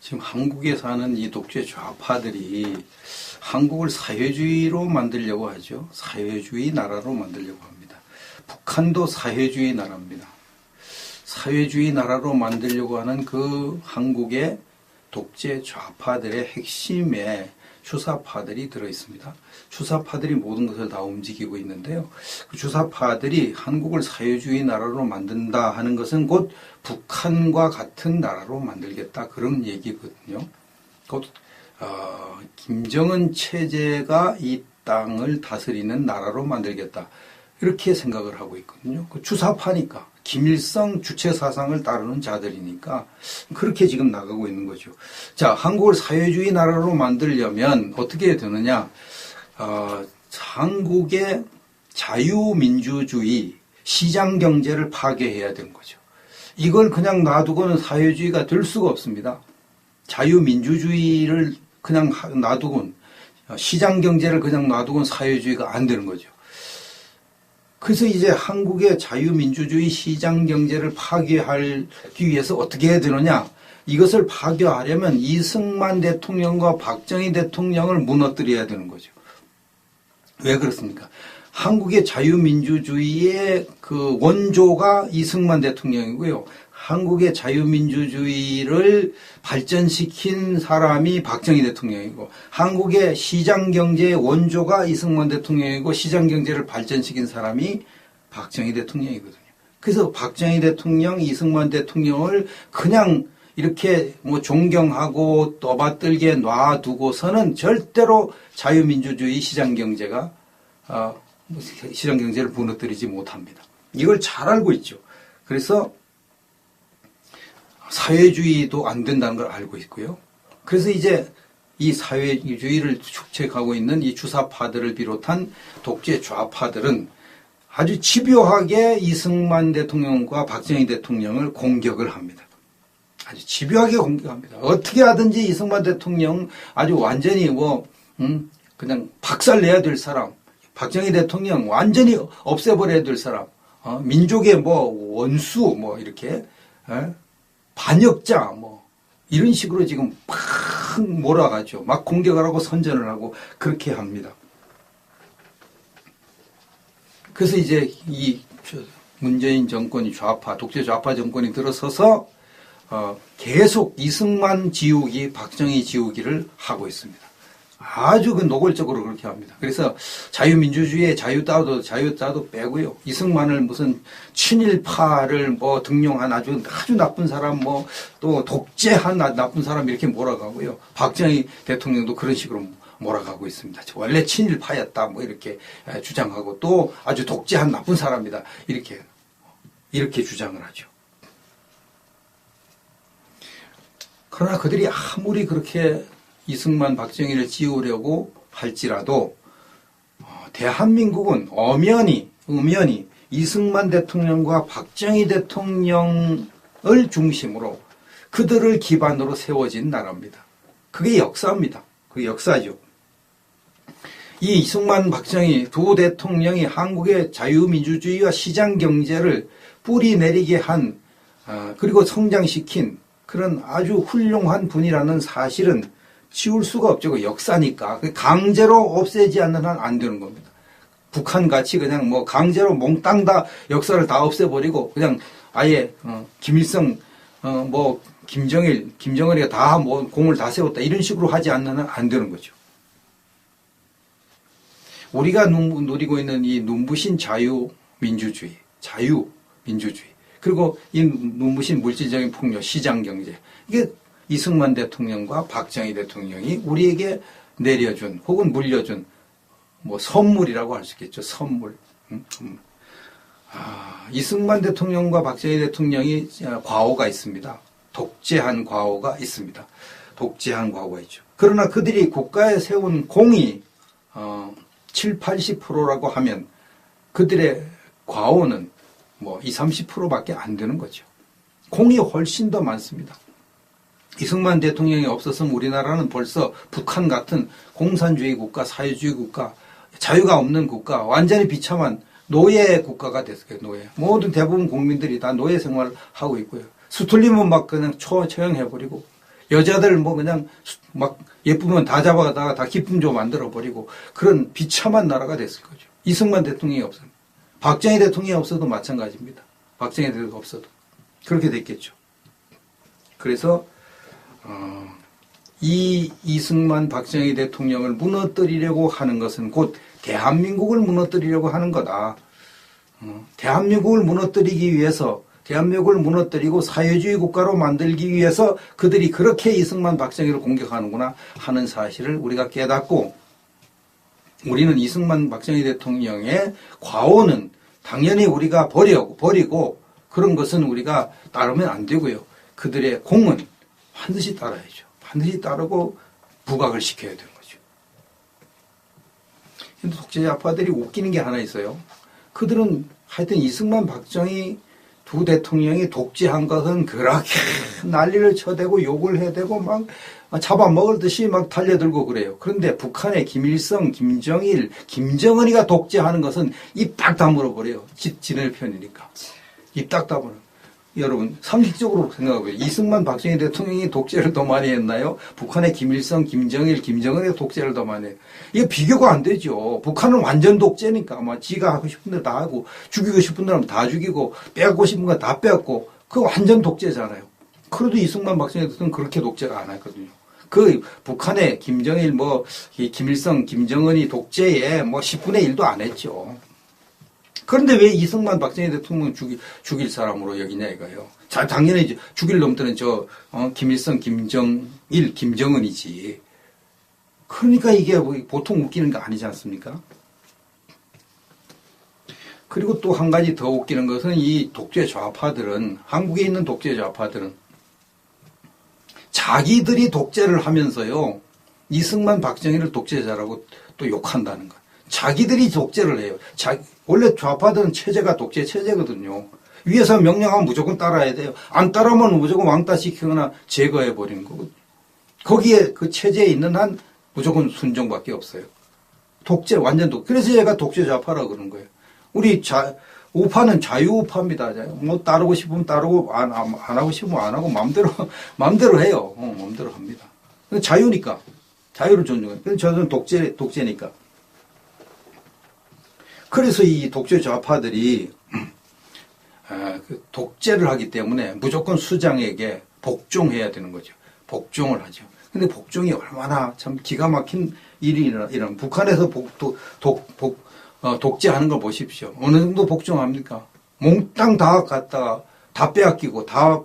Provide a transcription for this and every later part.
지금 한국에 사는 이 독재 좌파들이 한국을 사회주의로 만들려고 하죠. 사회주의 나라로 만들려고 합니다. 북한도 사회주의 나라입니다. 사회주의 나라로 만들려고 하는 그 한국의 독재 좌파들의 핵심에 주사파들이 들어있습니다. 주사파들이 모든 것을 다 움직이고 있는데요. 그 주사파들이 한국을 사회주의 나라로 만든다 하는 것은 곧 북한과 같은 나라로 만들겠다 그런 얘기거든요. 곧 김정은 체제가 이 땅을 다스리는 나라로 만들겠다 이렇게 생각을 하고 있거든요. 그 주사파니까 김일성 주체 사상을 따르는 자들이니까 그렇게 지금 나가고 있는 거죠. 자, 한국을 사회주의 나라로 만들려면 어떻게 되느냐? 한국의 자유민주주의 시장 경제를 파괴해야 되는 거죠. 이걸 그냥 놔두고는 사회주의가 될 수가 없습니다. 자유민주주의를 그냥 놔두고는 시장 경제를 그냥 놔두고는 사회주의가 안 되는 거죠. 그래서 이제 한국의 자유민주주의 시장 경제를 파괴하기 위해서 어떻게 해야 되느냐? 이것을 파괴하려면 이승만 대통령과 박정희 대통령을 무너뜨려야 되는 거죠. 왜 그렇습니까? 한국의 자유민주주의의 그 원조가 이승만 대통령이고요. 한국의 자유민주주의를 발전시킨 사람이 박정희 대통령이고, 한국의 시장경제의 원조가 이승만 대통령이고, 시장경제를 발전시킨 사람이 박정희 대통령이거든요. 그래서 박정희 대통령, 이승만 대통령을 그냥 이렇게 뭐 존경하고 떠받들게 놔두고서는 절대로 자유민주주의 시장경제가, 시장경제를 무너뜨리지 못합니다. 이걸 잘 알고 있죠. 그래서 사회주의도 안 된다는 걸 알고 있고요. 그래서 이제 이 사회주의를 축적하고 있는 이 주사파들을 비롯한 독재 좌파들은 아주 집요하게 이승만 대통령과 박정희 대통령을 공격을 합니다. 아주 집요하게 공격합니다. 어떻게 하든지 이승만 대통령 아주 완전히 그냥 박살내야 될 사람, 박정희 대통령 완전히 없애버려야 될 사람, 민족의 원수 이렇게 반역자 이런 식으로 지금 막 몰아가죠. 막 공격을 하고 선전을 하고 그렇게 합니다. 그래서 이제 이 문재인 정권이 독재 좌파 정권이 들어서서 계속 이승만 지우기, 박정희 지우기를 하고 있습니다. 아주 노골적으로 그렇게 합니다. 그래서 자유민주주의의 자유 따도 빼고요. 이승만을 무슨 친일파를 등용한 아주 나쁜 사람, 또 독재한 나쁜 사람 이렇게 몰아가고요. 박정희 대통령도 그런 식으로 몰아가고 있습니다. 원래 친일파였다 이렇게 주장하고 또 아주 독재한 나쁜 사람이다 이렇게 주장을 하죠. 그러나 그들이 아무리 그렇게 이승만, 박정희를 지우려고 할지라도 대한민국은 엄연히 이승만 대통령과 박정희 대통령을 중심으로 그들을 기반으로 세워진 나라입니다. 그게 역사입니다. 그게 역사죠. 이 이승만, 박정희 두 대통령이 한국의 자유민주주의와 시장경제를 뿌리내리게 한 그리고 성장시킨 그런 아주 훌륭한 분이라는 사실은 지울 수가 없죠. 그 역사니까. 강제로 없애지 않는 한 안 되는 겁니다. 북한같이 그냥 강제로 몽땅 다 역사를 다 없애버리고 그냥 아예 김일성, 김정일이가 다 공을 다 세웠다 이런 식으로 하지 않는 한 안 되는 거죠. 우리가 누리고 있는 이 눈부신 자유민주주의 그리고 이 눈부신 물질적인 풍요, 시장경제 이게 이승만 대통령과 박정희 대통령이 우리에게 내려준 혹은 물려준 선물이라고 할 수 있겠죠. 선물. 이승만 대통령과 박정희 대통령이 과오가 있습니다. 독재한 과오가 있습니다. 독재한 과오가 있죠. 그러나 그들이 국가에 세운 공이 70~80%라고 하면 그들의 과오는 20~30%밖에 안 되는 거죠. 공이 훨씬 더 많습니다. 이승만 대통령이 없었으면 우리나라는 벌써 북한 같은 공산주의 국가, 사회주의 국가, 자유가 없는 국가, 완전히 비참한 노예 국가가 됐을 거예요. 노예. 모든 대부분 국민들이 다 노예 생활을 하고 있고요. 수틀리면 막 그냥 처형해버리고 여자들 뭐 그냥 막 예쁘면 다 잡아다가 다 기쁨조 만들어버리고 그런 비참한 나라가 됐을 거죠. 이승만 대통령이 없어도. 박정희 대통령이 없어도 마찬가지입니다. 박정희 대통령이 없어도. 그렇게 됐겠죠. 그래서 이 이승만 박정희 대통령을 무너뜨리려고 하는 것은 곧 대한민국을 무너뜨리려고 하는 거다. 대한민국을 무너뜨리기 위해서 대한민국을 무너뜨리고 사회주의 국가로 만들기 위해서 그들이 그렇게 이승만 박정희를 공격하는구나 하는 사실을 우리가 깨닫고 우리는 이승만 박정희 대통령의 과오는 당연히 우리가 버리고 그런 것은 우리가 따르면 안 되고요. 그들의 공은 반드시 따라야죠. 반드시 따르고 부각을 시켜야 되는 거죠. 근데 독재자파들이 웃기는 게 하나 있어요. 그들은 하여튼 이승만 박정희 두 대통령이 독재한 것은 그렇게 난리를 쳐대고 욕을 해대고 막 잡아먹을 듯이 막 달려들고 그래요. 그런데 북한의 김일성, 김정일, 김정은이가 독재하는 것은 입 딱 다물어 버려요. 지낼 편이니까. 입 딱 다물어. 여러분 상식적으로 생각해보세요. 이승만 박정희 대통령이 독재를 더 많이 했나요? 북한의 김일성, 김정일, 김정은이 독재를 더 많이 해요. 이게 비교가 안 되죠. 북한은 완전 독재니까 아마 지가 하고 싶은 대로 다 하고 죽이고 싶은 대로 다 죽이고 빼앗고 싶은 거 다 빼앗고 그거 완전 독재잖아요. 그래도 이승만 박정희 대통령은 그렇게 독재가 안 했거든요. 그 북한의 김정일 김일성, 김정은이 독재에 10분의 1도 안 했죠. 그런데 왜 이승만 박정희 대통령 죽일 사람으로 여기냐 이거예요. 자, 당연히 죽일 놈들은 김일성, 김정일, 김정은이지. 그러니까 이게 보통 웃기는 거 아니지 않습니까? 그리고 또 한 가지 더 웃기는 것은 이 독재 좌파들은 한국에 있는 독재 좌파들은 자기들이 독재를 하면서요. 이승만 박정희를 독재자라고 또 욕한다는 거예요. 자기들이 독재를 해요. 원래 좌파들은 체제가 독재 체제거든요. 위에서 명령하면 무조건 따라야 돼요. 안 따르면 무조건 왕따시키거나 제거해버리는 거거든요. 거기에 그 체제에 있는 한 무조건 순종밖에 없어요. 독재, 완전 독재. 그래서 얘가 독재 좌파라고 그러는 거예요. 우리 우파는 자유우파입니다. 뭐 따르고 싶으면 따르고 안 하고 싶으면 안 하고 마음대로 해요. 마음대로 합니다. 자유니까. 자유를 존중해요. 그래서 저는 독재니까. 그래서 이 독재 좌파들이 독재를 하기 때문에 무조건 수장에게 복종해야 되는 거죠. 복종을 하죠. 근데 복종이 얼마나 참 기가 막힌 일이란 북한에서 독재하는 걸 보십시오. 어느 정도 복종합니까? 몽땅 다 갖다가 다 빼앗기고 다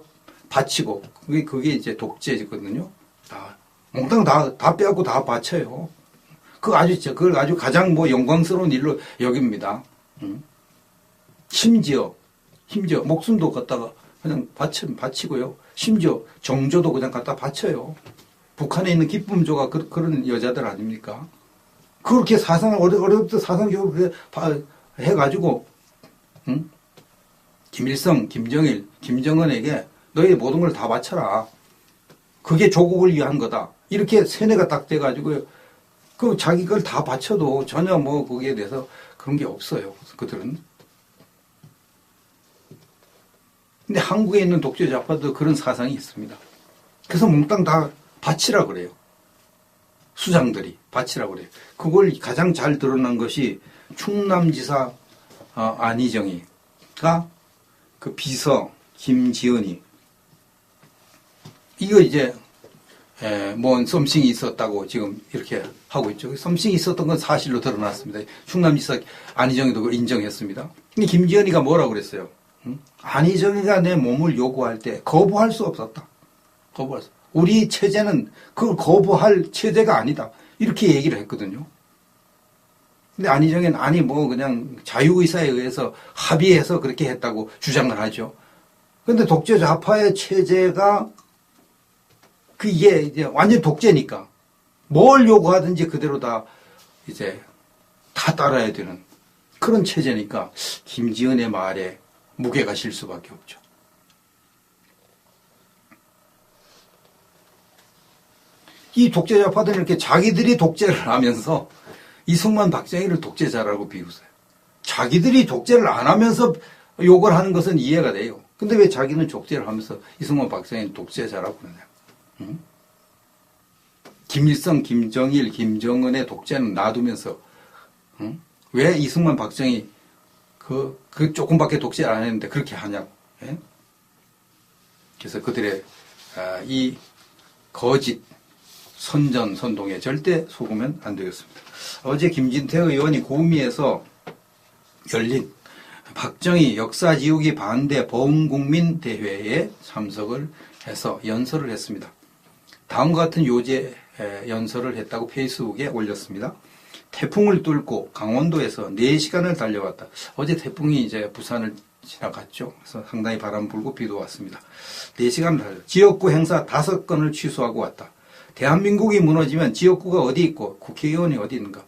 바치고 그게 이제 독재거든요. 다 몽땅 다 빼앗고 다 바쳐요. 그걸 아주 가장 영광스러운 일로 여깁니다. 심지어 목숨도 갖다가 그냥 바치고요. 심지어 정조도 그냥 갖다 바쳐요. 북한에 있는 기쁨조가 그런 여자들 아닙니까? 그렇게 어려부터 사상교육을 해가지고, 김일성, 김정일, 김정은에게 너희 모든 걸 다 바쳐라. 그게 조국을 위한 거다. 이렇게 세뇌가 딱 돼가지고요. 그 자기 걸 다 바쳐도 전혀 거기에 대해서 그런 게 없어요. 그들은. 근데 한국에 있는 독재 좌파도 그런 사상이 있습니다. 그래서 몽땅 다 바치라 그래요. 수장들이 바치라 그래요. 그걸 가장 잘 드러난 것이 충남지사 안희정이가 그 비서 김지은이 이거 이제 썸씽이 있었다고 지금 이렇게 하고 있죠. 썸씽이 있었던 건 사실로 드러났습니다. 충남지사 안희정이도 그걸 인정했습니다. 근데 김지은이가 뭐라고 그랬어요? 안희정이가 내 몸을 요구할 때 거부할 수 없었다. 거부할 수. 우리 체제는 그걸 거부할 체제가 아니다. 이렇게 얘기를 했거든요. 근데 안희정이는 그냥 자유의사에 의해서 합의해서 그렇게 했다고 주장을 하죠. 근데 독재 좌파의 체제가 이게 이제 완전 독재니까 뭘 요구하든지 그대로 다 따라야 되는 그런 체제니까 김지은의 말에 무게가 실 수밖에 없죠. 이 독재 좌파들은 이렇게 자기들이 독재를 하면서 이승만 박정희를 독재자라고 비웃어요. 자기들이 독재를 안 하면서 욕을 하는 것은 이해가 돼요. 근데 왜 자기는 독재를 하면서 이승만 박정희는 독재자라고 그러냐. 김일성, 김정일, 김정은의 독재는 놔두면서 왜 이승만, 박정희 그 조금밖에 독재 안 했는데 그렇게 하냐고. 예? 그래서 그들의 이 거짓 선전선동에 절대 속으면 안 되겠습니다. 어제 김진태 의원이 구미에서 열린 박정희 역사지우기 반대 범국민대회에 참석을 해서 연설을 했습니다. 다음과 같은 요제 연설을 했다고 페이스북에 올렸습니다. 태풍을 뚫고 강원도에서 4시간을 달려왔다. 어제 태풍이 이제 부산을 지나갔죠. 그래서 상당히 바람 불고 비도 왔습니다. 4시간을 달려 지역구 행사 5건을 취소하고 왔다. 대한민국이 무너지면 지역구가 어디 있고 국회의원이 어디 있는가?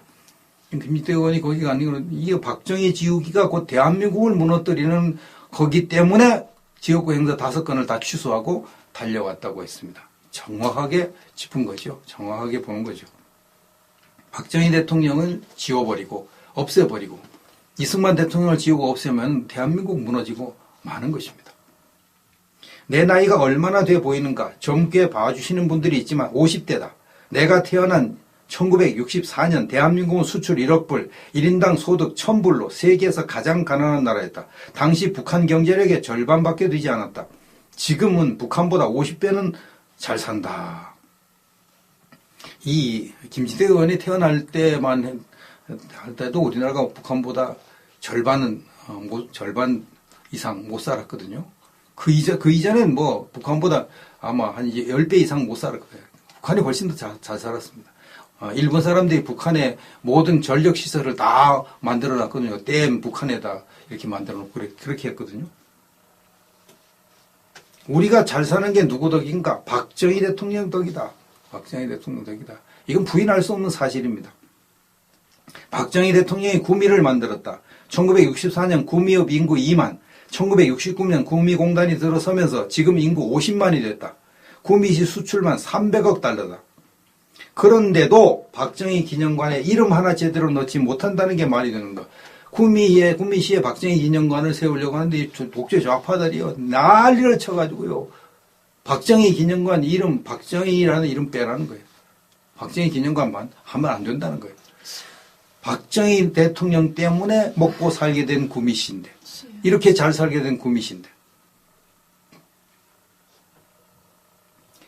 김진태 의원이 거기가 아니고 이 박정희 지우기가 곧 대한민국을 무너뜨리는 거기 때문에 지역구 행사 5건을 다 취소하고 달려왔다고 했습니다. 정확하게 짚은 거죠. 정확하게 보는 거죠. 박정희 대통령을 지워버리고 없애버리고 이승만 대통령을 지우고 없애면 대한민국 무너지고 마는 것입니다. 내 나이가 얼마나 돼 보이는가 젊게 봐주시는 분들이 있지만 50대다. 내가 태어난 1964년 대한민국은 수출 1억 불, 1인당 소득 1000불로 세계에서 가장 가난한 나라였다. 당시 북한 경제력의 절반밖에 되지 않았다. 지금은 북한보다 50배는 잘 산다. 이 김진태 의원이 태어날 때만 할 때도 우리나라가 북한보다 절반 이상 못 살았거든요. 그 이전엔 뭐 북한보다 아마 한 10배 이상 못 살았을 거예요. 북한이 훨씬 더 잘 살았습니다. 일본 사람들이 북한에 모든 전력 시설을 다 만들어 놨거든요. 댐 북한에다 이렇게 만들어 놓고 그렇게 했거든요. 우리가 잘 사는 게 누구 덕인가? 박정희 대통령 덕이다. 박정희 대통령 덕이다. 이건 부인할 수 없는 사실입니다. 박정희 대통령이 구미를 만들었다. 1964년 구미읍 인구 2만, 1969년 구미공단이 들어서면서 지금 인구 50만이 됐다. 구미시 수출만 300억 달러다. 그런데도 박정희 기념관에 이름 하나 제대로 넣지 못한다는 게 말이 되는가. 구미시에 박정희 기념관을 세우려고 하는데 독재 좌파들이요 난리를 쳐가지고요. 박정희 기념관 이름, 박정희라는 이름 빼라는 거예요. 박정희 기념관만 하면 안 된다는 거예요. 박정희 대통령 때문에 먹고 살게 된 구미시인데, 이렇게 잘 살게 된 구미시인데,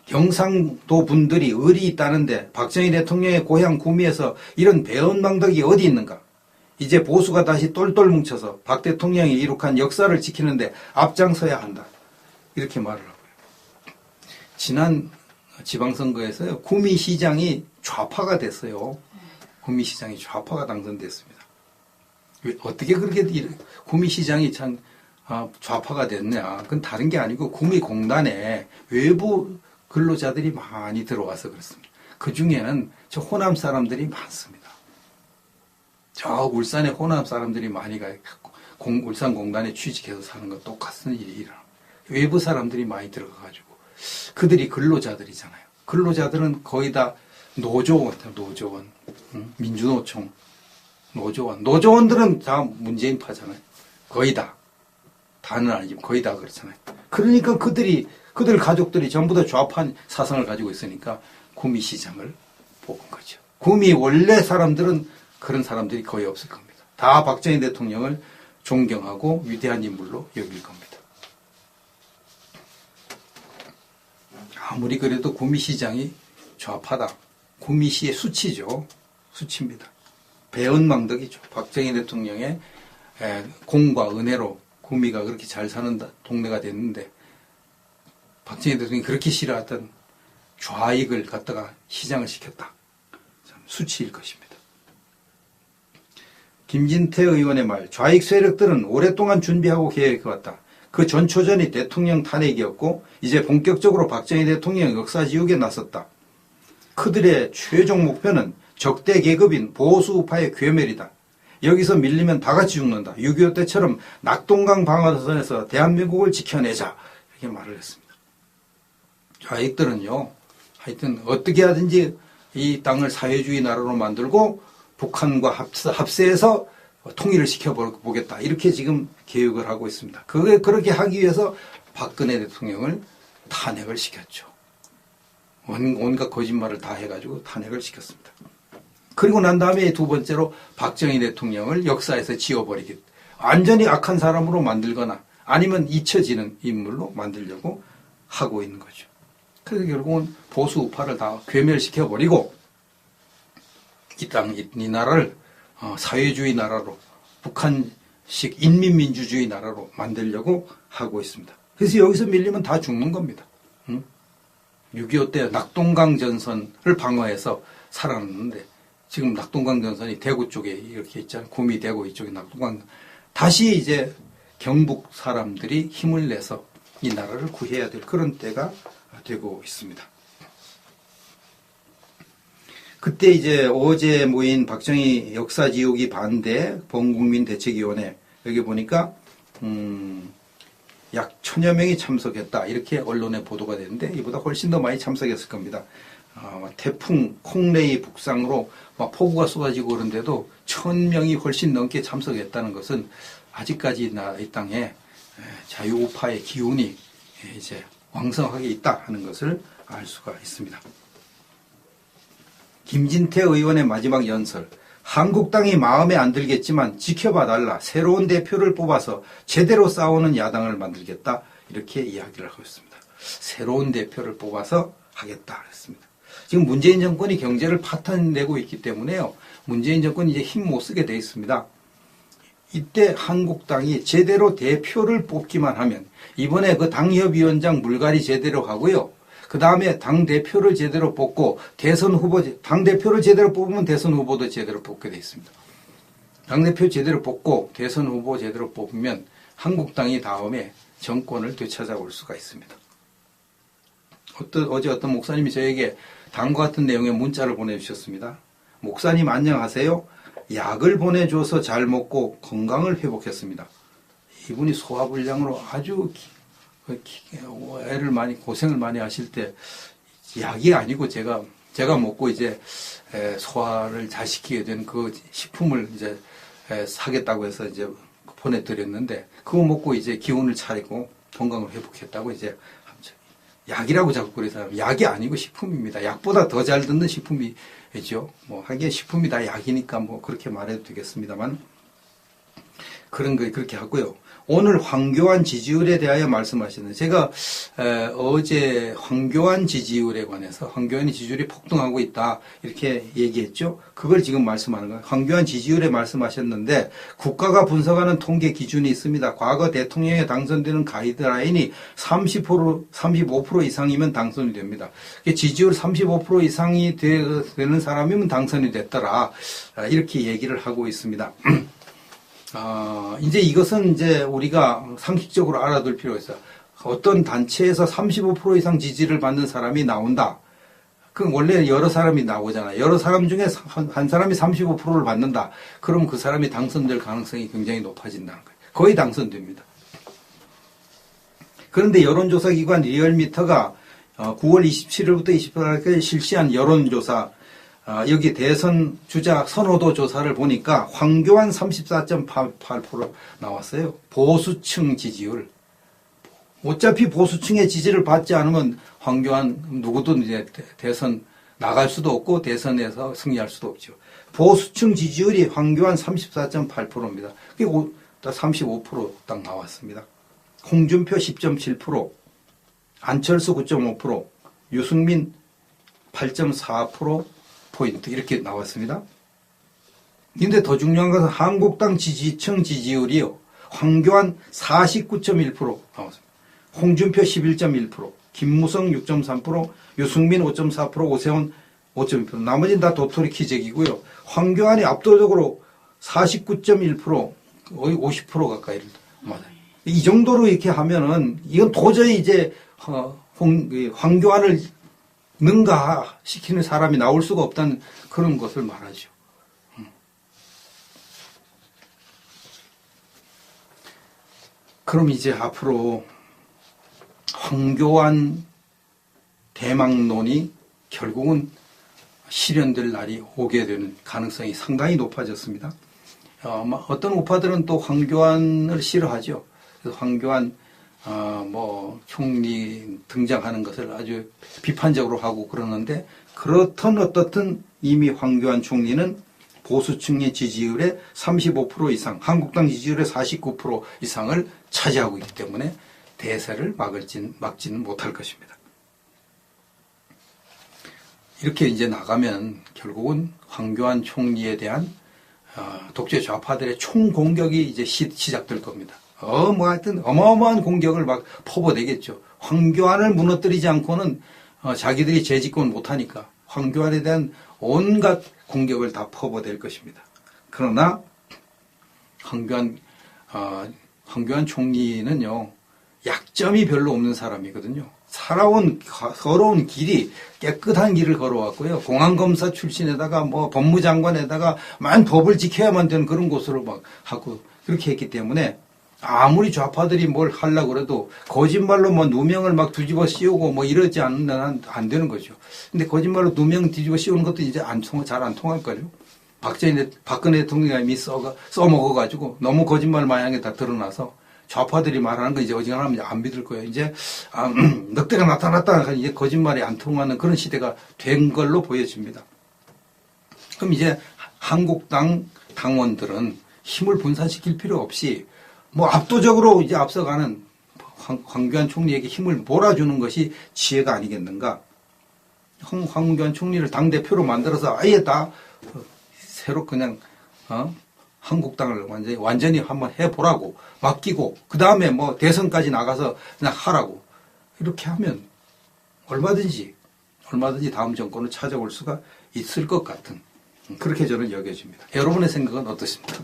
경상도 분들이 의리 있다는데 박정희 대통령의 고향 구미에서 이런 배은망덕이 어디 있는가? 이제 보수가 다시 똘똘 뭉쳐서 박 대통령이 이룩한 역사를 지키는데 앞장서야 한다. 이렇게 말을 하고요. 지난 지방선거에서요, 구미시장이 좌파가 됐어요. 구미시장이 좌파가 당선됐습니다. 어떻게 그렇게 구미시장이 참 좌파가 됐냐? 그건 다른 게 아니고 구미공단에 외부 근로자들이 많이 들어와서 그렇습니다. 그 중에는 저 호남 사람들이 많습니다. 저 울산에 호남 사람들이 많이 가요. 울산공단에 취직해서 사는 거 똑같은 일이 일어납니다. 외부 사람들이 많이 들어가가지고 그들이 근로자들이잖아요. 근로자들은 거의 다 노조원, 민주노총, 노조원들은 다 문재인파잖아요. 거의 다. 다는 아니지만 거의 다 그렇잖아요. 그러니까 그들 가족들이 전부 다 좌파 사상을 가지고 있으니까 구미시장을 뽑은 거죠. 구미 원래 사람들은 그런 사람들이 거의 없을 겁니다. 다 박정희 대통령을 존경하고 위대한 인물로 여길 겁니다. 아무리 그래도 구미시장이 좌파다. 구미시의 수치죠. 수치입니다. 배은망덕이죠. 박정희 대통령의 공과 은혜로 구미가 그렇게 잘 사는 동네가 됐는데 박정희 대통령이 그렇게 싫어했던 좌익을 갖다가 시장을 시켰다. 참 수치일 것입니다. 김진태 의원의 말, 좌익 세력들은 오랫동안 준비하고 계획해왔다. 그 전초전이 대통령 탄핵이었고 이제 본격적으로 박정희 대통령 역사 지우기에 나섰다. 그들의 최종 목표는 적대 계급인 보수 우파의 괴멸이다. 여기서 밀리면 다 같이 죽는다. 6.25 때처럼 낙동강 방어선에서 대한민국을 지켜내자. 이렇게 말을 했습니다. 좌익들은요, 하여튼 어떻게 하든지 이 땅을 사회주의 나라로 만들고 북한과 합세해서 통일을 시켜보겠다. 이렇게 지금 계획을 하고 있습니다. 그렇게 하기 위해서 박근혜 대통령을 탄핵을 시켰죠. 온갖 거짓말을 다 해가지고 탄핵을 시켰습니다. 그리고 난 다음에 두 번째로 박정희 대통령을 역사에서 지워버리기, 완전히 악한 사람으로 만들거나 아니면 잊혀지는 인물로 만들려고 하고 있는 거죠. 그래서 결국은 보수 우파를 다 괴멸시켜버리고 이 나라를 사회주의 나라로, 북한식 인민민주주의 나라로 만들려고 하고 있습니다. 그래서 여기서 밀리면 다 죽는 겁니다. 6.25 때 낙동강 전선을 방어해서 살아났는데 지금 낙동강 전선이 대구 쪽에 이렇게 있잖아요. 구미 대구 이쪽에 낙동강. 다시 이제 경북 사람들이 힘을 내서 이 나라를 구해야 될 그런 때가 되고 있습니다. 그때 이제 어제 모인 박정희 역사지우기 반대 범국민대책위원회, 여기 보니까 약 1000여 명이 참석했다, 이렇게 언론에 보도가 됐는데 이보다 훨씬 더 많이 참석했을 겁니다. 태풍 콩레이 북상으로 막 폭우가 쏟아지고 그런데도 1000명이 훨씬 넘게 참석했다는 것은 아직까지 이 땅에 자유우파의 기운이 이제 왕성하게 있다 하는 것을 알 수가 있습니다. 김진태 의원의 마지막 연설. 한국당이 마음에 안 들겠지만 지켜봐 달라. 새로운 대표를 뽑아서 제대로 싸우는 야당을 만들겠다. 이렇게 이야기를 하고 있습니다. 새로운 대표를 뽑아서 하겠다 그랬습니다. 지금 문재인 정권이 경제를 파탄내고 있기 때문에요. 문재인 정권이 이제 힘 못 쓰게 돼 있습니다. 이때 한국당이 제대로 대표를 뽑기만 하면, 이번에 그 당협위원장 물갈이 제대로 하고요. 그 다음에 당대표를 제대로 뽑고 대선 후보, 당대표를 제대로 뽑으면 대선 후보도 제대로 뽑게 돼 있습니다. 당대표 제대로 뽑고 대선 후보 제대로 뽑으면 한국당이 다음에 정권을 되찾아올 수가 있습니다. 어제 어떤 목사님이 저에게 다음과 같은 내용의 문자를 보내주셨습니다. 목사님 안녕하세요. 약을 보내줘서 잘 먹고 건강을 회복했습니다. 이분이 소화불량으로 아주 고생을 많이 하실 때 약이 아니고 제가 먹고 이제 소화를 잘 시키게 된 그 식품을 이제 사겠다고 해서 이제 보내드렸는데, 그거 먹고 이제 기운을 차리고 건강을 회복했다고. 이제 약이라고 자꾸 그래서 약이 아니고 식품입니다. 약보다 더 잘 듣는 식품이죠. 뭐 하기에 식품이 다 약이니까 뭐 그렇게 말해도 되겠습니다만, 그런 거 그렇게 하고요. 오늘 황교안 지지율에 대하여 말씀하셨는데, 제가 어제 황교안 지지율에 관해서 황교안의 지지율이 폭등하고 있다 이렇게 얘기했죠. 그걸 지금 말씀하는 거예요. 황교안 지지율에 말씀하셨는데, 국가가 분석하는 통계 기준이 있습니다. 과거 대통령에 당선되는 가이드라인이 35% 이상이면 당선이 됩니다. 지지율 35% 이상이 되는 사람이면 당선이 됐더라, 이렇게 얘기를 하고 있습니다. 이제 이것은 이제 우리가 상식적으로 알아둘 필요가 있어요. 어떤 단체에서 35% 이상 지지를 받는 사람이 나온다. 그럼 원래 여러 사람이 나오잖아요. 여러 사람 중에 한 사람이 35%를 받는다. 그럼 그 사람이 당선될 가능성이 굉장히 높아진다는 거예요. 거의 당선됩니다. 그런데 여론조사 기관 리얼미터가 9월 27일부터 28일까지 실시한 여론조사, 여기 대선 주자 선호도 조사를 보니까 황교안 34.88% 나왔어요. 보수층 지지율. 어차피 보수층의 지지를 받지 않으면 황교안 누구도 이제 대선 나갈 수도 없고 대선에서 승리할 수도 없죠. 보수층 지지율이 황교안 34.8%입니다. 그게 35% 딱 나왔습니다. 홍준표 10.7%, 안철수 9.5%, 유승민 8.4% 포인트 이렇게 나왔습니다. 그런데 더 중요한 것은 한국당 지지층 지지율이요. 황교안 49.1% 나왔습니다. 홍준표 11.1%, 김무성 6.3%, 유승민 5.4%, 오세훈 5.1%. 나머지는 다 도토리 키재기고요. 황교안이 압도적으로 49.1%, 거의 50% 가까이를 맞아요. 이 정도로 이렇게 하면은 이건 도저히 이제 황교안을 능가시키는 사람이 나올 수가 없다는 그런 것을 말하죠. 그럼 이제 앞으로 황교안 대망론이 결국은 실현될 날이 오게 되는 가능성이 상당히 높아졌습니다. 어떤 우파들은 또 황교안을 싫어하죠. 그래서 황교안 총리 등장하는 것을 아주 비판적으로 하고 그러는데, 그렇든 어떻든 이미 황교안 총리는 보수층의 지지율의 35% 이상, 한국당 지지율의 49% 이상을 차지하고 있기 때문에 대세를 막지는 못할 것입니다. 이렇게 이제 나가면 결국은 황교안 총리에 대한 독재 좌파들의 총공격이 이제 시작될 겁니다. 하여튼 어마어마한 공격을 막 퍼부어대겠죠. 황교안을 무너뜨리지 않고는 자기들이 재집권 못하니까 황교안에 대한 온갖 공격을 다 퍼부어댈 것입니다. 그러나 황교안 총리는요, 약점이 별로 없는 사람이거든요. 걸어온 길이 깨끗한 길을 걸어왔고요. 공안검사 출신에다가 법무장관에다가 만 법을 지켜야만 되는 그런 곳으로 막 하고 그렇게 했기 때문에 아무리 좌파들이 뭘 하려고 그래도 거짓말로 누명을 막 뒤집어 씌우고 이러지 않으면 안 되는 거죠. 근데 거짓말로 누명 뒤집어 씌우는 것도 이제 잘 안 통할걸요. 박근혜 대통령이 이미 써먹어가지고 너무 거짓말 마냥에 다 드러나서 좌파들이 말하는 거 이제 어지간하면 안 믿을 거예요. 이제, 늑대가 나타났다. 이제 거짓말이 안 통하는 그런 시대가 된 걸로 보여집니다. 그럼 이제 한국당 당원들은 힘을 분산시킬 필요 없이 압도적으로 이제 앞서가는 황교안 총리에게 힘을 몰아주는 것이 지혜가 아니겠는가. 황교안 총리를 당대표로 만들어서 아예 다 새로 그냥, 한국당을 완전히 한번 해보라고 맡기고, 그 다음에 대선까지 나가서 그냥 하라고. 이렇게 하면 얼마든지 다음 정권을 찾아올 수가 있을 것 같은, 그렇게 저는 여겨집니다. 여러분의 생각은 어떻습니까?